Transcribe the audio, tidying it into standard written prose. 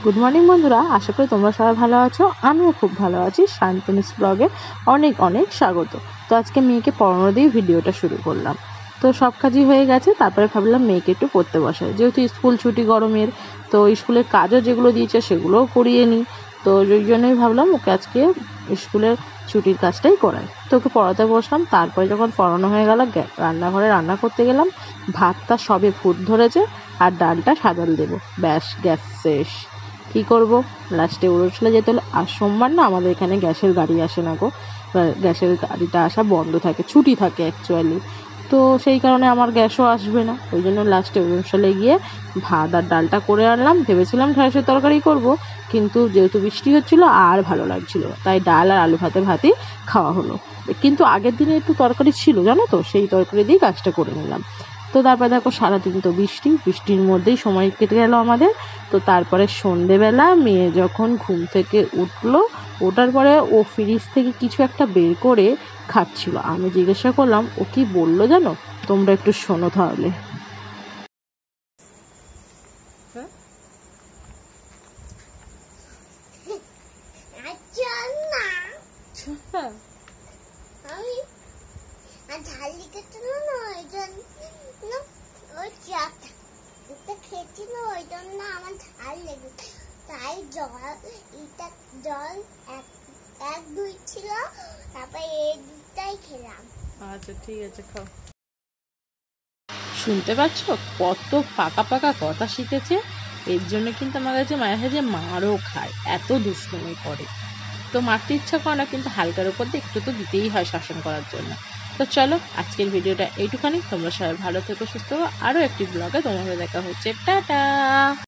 Good morning বন্ধুরা, আশা করি তোমরা সবাই ভালো আছো। আমিও খুব ভালো আছি। শান্তনুস ব্লগে অনেক অনেক স্বাগত। তো আজকে মেয়েকে পড়ানো দিয়ে ভিডিওটা শুরু করলাম। তো সব কাজই হয়ে গেছে, তারপরে ভাবলাম মেয়েকে একটু পড়তে বসাই, যেহেতু স্কুল ছুটি গরমের। তো স্কুলের কাজও যেগুলো দিয়েছে সেগুলোও করিয়ে নিই। তো ওই জন্যই ভাবলাম ওকে আজকে স্কুলের ছুটির কাজটাই করাই। তো ওকে পড়াতে বসলাম। তারপরে যখন পড়ানো হয়ে গেল, রান্নাঘরে রান্না করতে গেলাম। ভাতটা সবে ফুট ধরেছে আর ডালটা সাজাল দেবো, ব্যাস গ্যাস শেষ। কী করবো, লাস্টে উড়োচলে যেতে হলো। আর সোমবার না আমাদের এখানে গ্যাসের গাড়ি আসে না গো, গ্যাসের গাড়িটা আসা বন্ধ থাকে, ছুটি থাকে অ্যাকচুয়ালি। তো সেই কারণে আমার গ্যাসও আসবে না, ওই জন্য লাস্টে উড়োচলে গিয়ে ভাত আর ডালটা করে আনলাম। ভেবেছিলাম ঢ্যাঁড়সের তরকারি করব, কিন্তু যেহেতু বৃষ্টি হচ্ছিলো আর ভালো লাগছিলো, তাই ডাল আর আলু ভাতই খাওয়া হলো। কিন্তু আগের দিনে একটু তরকারি ছিল জানো তো, সেই তরকারি দিয়ে কাজটা করে নিলাম। তো তারপরে দেখো সারাদিন তো বৃষ্টির মধ্যেই সময় কেটে গেল আমাদের। তো তারপরে সন্ধেবেলা মেয়ে যখন ঘুম থেকে উঠলো, ওঠার পরে ও ফ্রিজ থেকে কিছু একটা বের করে খাচ্ছিল। আমি জিজ্ঞাসা করলাম ও কি বললো জানো, তোমরা একটু শোনো তাহলে। তাই জল এক দুই ছিল, তারপরে এই দুটাই খেলাম। আচ্ছা ঠিক আছে, খাও। শুনতে পাচ্ছ কত পাকা পাকা কথা শিখেছে। এর জন্য কিন্তু আমার কাছে মায়ের কাছে মারও খায়, এত দুষ্টুমি করে। তো মারতে ইচ্ছা করে না, কিন্তু হালকার উপর দিয়ে একটু তো দিতেই হয় শাসন করার জন্য। তো চলো আজকের ভিডিওটা এইটুখানি। তোমরা সবাই ভালো থেকো, সুস্থ থেকো। আরও একটি ব্লগে তোমাদের দেখা হচ্ছে। টাটা।